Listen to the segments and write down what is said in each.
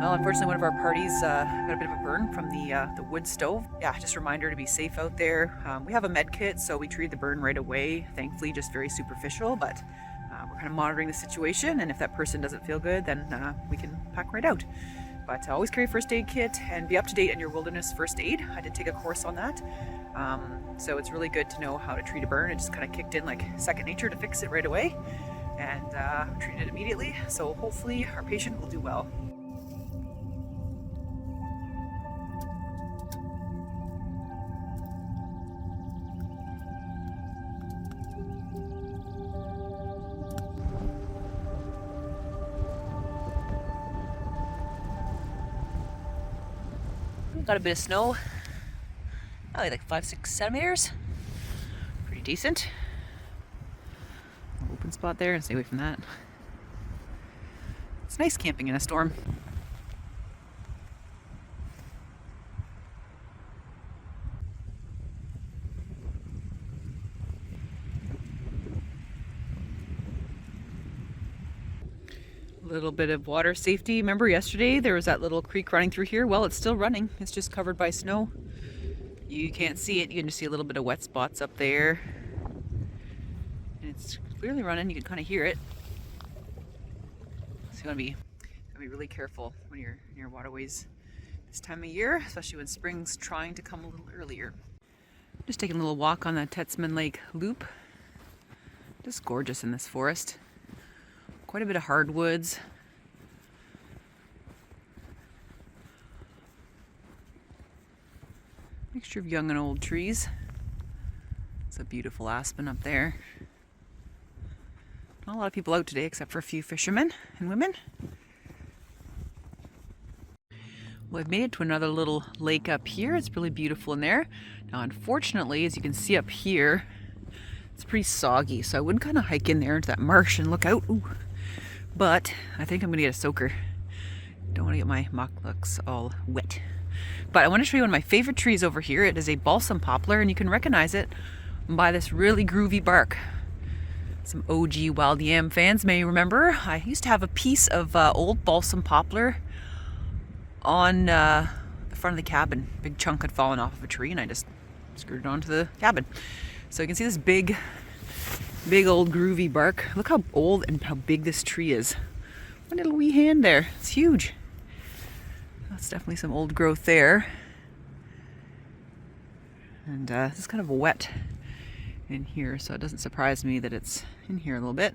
Well, unfortunately, one of our parties got a bit of a burn from the wood stove. Yeah, just a reminder to be safe out there. We have a med kit, so we treated the burn right away. Thankfully, just very superficial, but we're kind of monitoring the situation, and if that person doesn't feel good, then we can pack right out. But always carry a first aid kit and be up to date on your wilderness first aid. I did take a course on that. So it's really good to know how to treat a burn. It just kind of kicked in like second nature to fix it right away, and treated it immediately. So hopefully our patient will do well. Got a bit of snow, probably like 5-6 centimeters. Pretty decent. Open spot there, and stay away from that. It's nice camping in a storm. Little bit of water safety. Remember yesterday there was that little creek running through here? Well, it's still running. It's just covered by snow. You can't see it. You can just see a little bit of wet spots up there. And it's clearly running. You can kind of hear it. So you want to be really careful when you're near waterways this time of year, especially when spring's trying to come a little earlier. Just taking a little walk on the Tetzman Lake Loop. Just gorgeous in this forest. Quite a bit of hardwoods. Mixture of young and old trees. It's a beautiful aspen up there. Not a lot of people out today except for a few fishermen and women. Well, I've made it to another little lake up here. It's really beautiful in there. Now, unfortunately, as you can see up here, it's pretty soggy, so I would kind of hike in there into that marsh and look out. Ooh. But I think I'm gonna get a soaker. Don't want to get my mocklocks all wet. But I want to show you one of my favorite trees over here. It is a balsam poplar, and you can recognize it by this really groovy bark. Some OG Wild Yam fans may remember I used to have a piece of old balsam poplar on the front of the cabin. Big chunk had fallen off of a tree, and I just screwed it onto the cabin. So you can see this big old groovy bark. Look how old and how big this tree is. One little wee hand there. It's huge. That's definitely some old growth there. And this is kind of wet in here, so it doesn't surprise me that it's in here a little bit.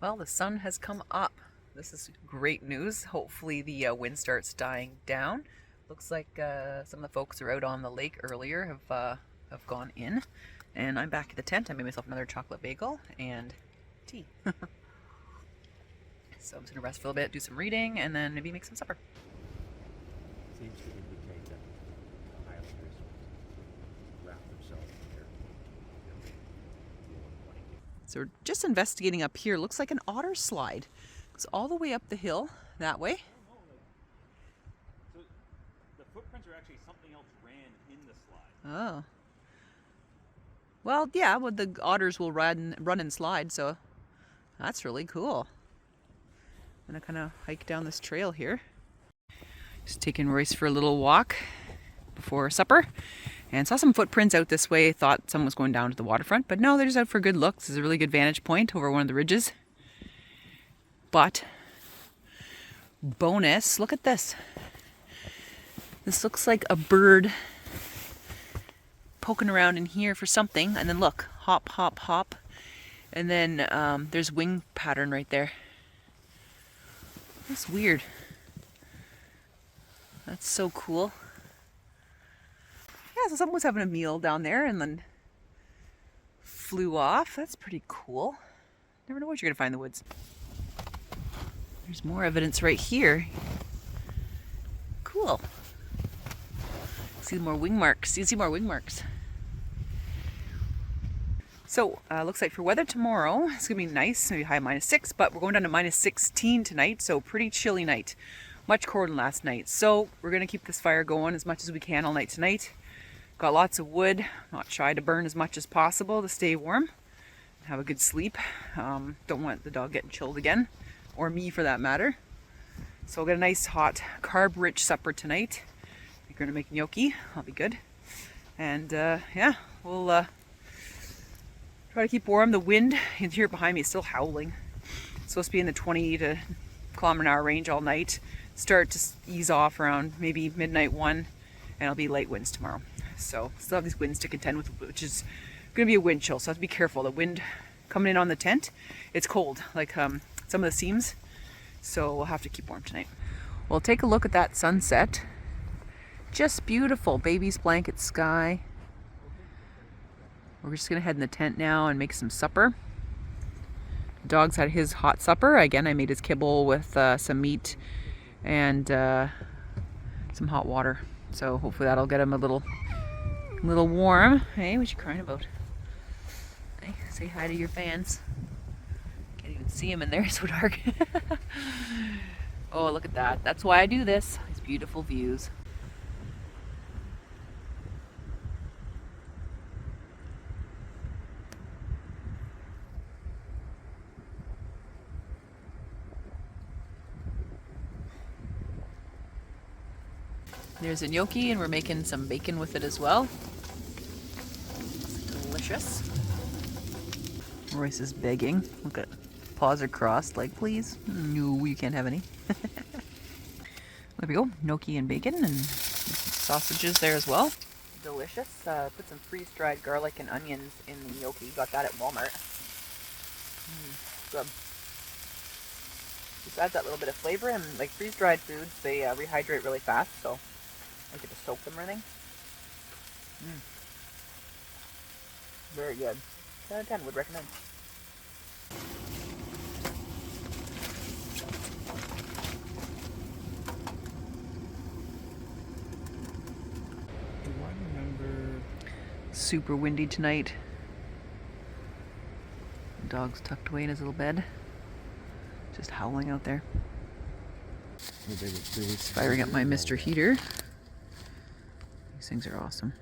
Well, the sun has come up. This is great news. Hopefully the wind starts dying down. Looks like some of the folks are out on the lake earlier have gone in, and I'm back at the tent. I made myself another chocolate bagel and tea. So I'm just gonna rest for a little bit, do some reading, and then maybe make some supper. Seems to indicate that the Highlanders wrap themselves here. So we're just investigating up here. Looks like an otter slide. Goes all the way up the hill that way. So the footprints are actually something else ran in the slide. Oh. Well, yeah, well, the otters will run and slide, so that's really cool. I'm gonna kind of hike down this trail here. Just taking Royce for a little walk before supper, and saw some footprints out this way. Thought someone was going down to the waterfront, but no, they're just out for a good look. This is a really good vantage point over one of the ridges. But bonus, look at this. This looks like a bird poking around in here for something, and then look, hop, hop, hop, and then there's wing pattern right there. That's weird. That's so cool. Yeah, so someone was having a meal down there and then flew off. That's pretty cool. Never know what you're going to find in the woods. There's more evidence right here. Cool. See more wing marks. You see more wing marks. So, looks like for weather tomorrow, it's going to be nice, maybe high -6, but we're going down to -16 tonight, so pretty chilly night. Much colder than last night. So, we're going to keep this fire going as much as we can all night tonight. Got lots of wood, not shy to burn as much as possible to stay warm. Have a good sleep. Don't want the dog getting chilled again, or me for that matter. So, we'll get a nice hot carb-rich supper tonight. We're going to make gnocchi. That'll be good. And yeah, we'll try to keep warm. The wind in here behind me is still howling. It's supposed to be in the 20 to km/h range all night. Start to ease off around maybe midnight 1, and it'll be light winds tomorrow. So still have these winds to contend with, which is going to be a wind chill. So I have to be careful. The wind coming in on the tent, it's cold, like some of the seams. So we'll have to keep warm tonight. Well, take a look at that sunset. Just beautiful. Baby's blanket sky. We're just going to head in the tent now and make some supper. The dog's had his hot supper. Again, I made his kibble with some meat and some hot water. So hopefully that'll get him a little warm. Hey, what you crying about? Hey, say hi to your fans. Can't even see him in there, it's so dark. Oh, look at that. That's why I do this. These beautiful views. There's a gnocchi, and we're making some bacon with it as well. It's delicious. Royce is begging. Look at, paws are crossed, like, please. No, you can't have any. There we go, gnocchi and bacon, and sausages there as well. Delicious. Put some freeze-dried garlic and onions in the gnocchi. Got that at Walmart. Good. Just adds that little bit of flavor, and like freeze-dried foods, they rehydrate really fast, so I get to soak them or anything. Very good. 10 out of 10 would recommend. Do I remember? Super windy tonight. The dog's tucked away in his little bed. Just howling out there. Firing up my Mr. Heater. These things are awesome.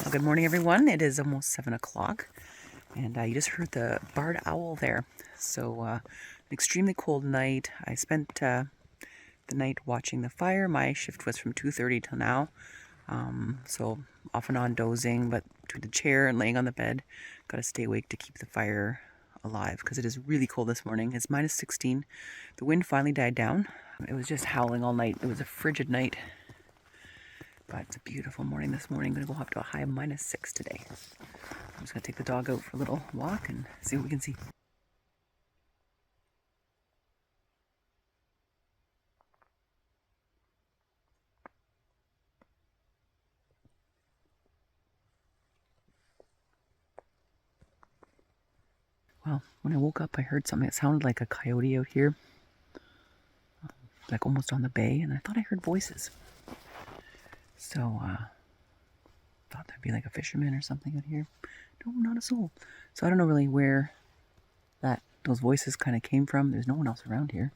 Well, good morning, everyone. It is almost 7 o'clock, and you just heard the barred owl there. So, an extremely cold night. I spent the night watching the fire. My shift was from 2:30 till now, so off and on dozing, but between the chair and laying on the bed, got to stay awake to keep the fire alive because it is really cold this morning. It's -16. The wind finally died down. It was just howling all night. It was a frigid night. But it's a beautiful morning this morning. I'm going to go up to a high of -6 today. I'm just going to take the dog out for a little walk and see what we can see. Well, when I woke up, I heard something that sounded like a coyote out here, like almost on the bay, and I thought I heard voices. So, thought there'd be like a fisherman or something out here. No, not a soul. So I don't know really where those voices kind of came from. There's no one else around here.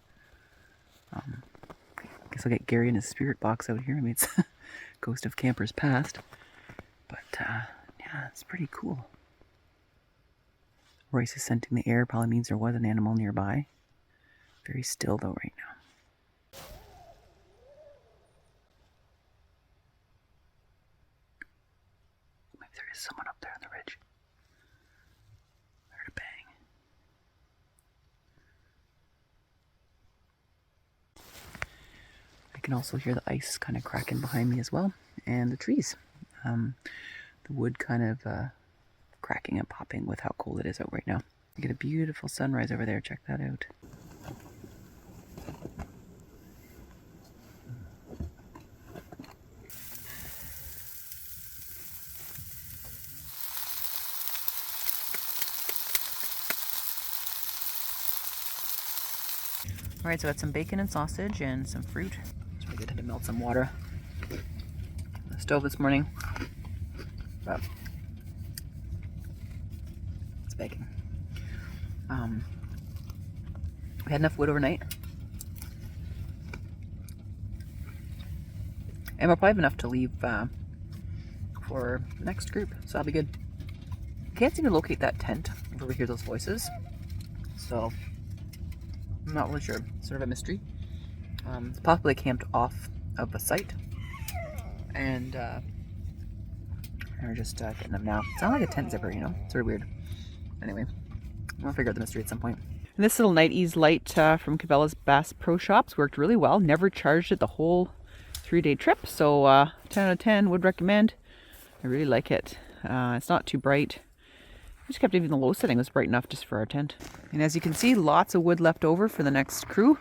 I guess I'll get Gary in his spirit box out here. I mean, it's Ghost of Campers Past. But, yeah, it's pretty cool. Royce is scenting the air. Probably means there was an animal nearby. Very still, though, right now. Maybe there is someone up there on the ridge. I heard a bang. I can also hear the ice kind of cracking behind me as well, and the trees. The wood kind of cracking and popping with how cold it is out right now. You get a beautiful sunrise over there. Check that out. All right, so I got some bacon and sausage and some fruit. So I get to melt some water on the stove this morning. But it's bacon. We had enough wood overnight. And we'll probably have enough to leave for the next group, so that'll be good. Can't seem to locate that tent where we hear those voices, so I'm not really sure. It's sort of a mystery. It's possibly camped off of the site, and we're just getting them now. It's not like a tent zipper, you know? It's sort of weird. Anyway, we'll figure out the mystery at some point. And this little Night Ease light from Cabela's Bass Pro Shops worked really well. Never charged it the whole 3-day trip, so 10 out of 10 would recommend. I really like it. It's not too bright. I just kept even the low setting was bright enough just for our tent. And as you can see, lots of wood left over for the next crew.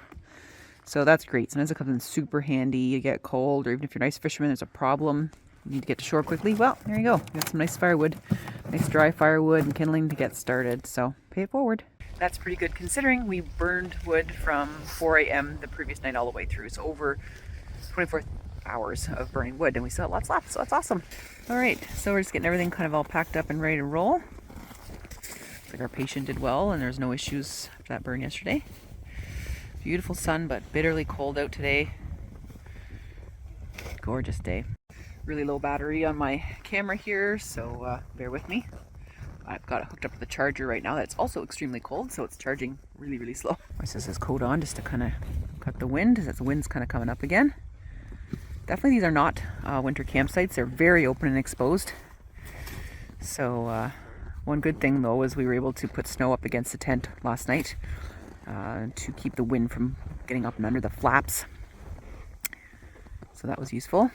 So that's great. Sometimes it comes in super handy. You get cold, or even if you're a nice fisherman, there's a problem. You need to get to shore quickly. Well, there you go. You got some nice firewood. Nice dry firewood and kindling to get started. So pay it forward. That's pretty good considering we burned wood from 4 a.m. the previous night all the way through. So over 24 hours of burning wood, and we still have lots left. So that's awesome. All right. So we're just getting everything kind of all packed up and ready to roll. Looks like our patient did well and there's no issues after that burn yesterday. Beautiful sun, but bitterly cold out today. Gorgeous day. Really low battery on my camera here, so bear with me. I've got it hooked up to the charger right now. That's also extremely cold, so it's charging really, really slow. This has his coat on just to kind of cut the wind, as the wind's kind of coming up again. Definitely these are not winter campsites. They're very open and exposed. So one good thing though is we were able to put snow up against the tent last night to keep the wind from getting up and under the flaps. So that was useful.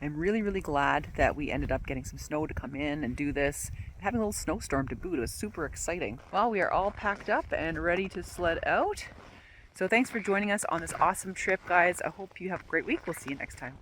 I'm really, really glad that we ended up getting some snow to come in and do this. Having a little snowstorm to boot. It was super exciting. Well, we are all packed up and ready to sled out. So thanks for joining us on this awesome trip, guys. I hope you have a great week. We'll see you next time.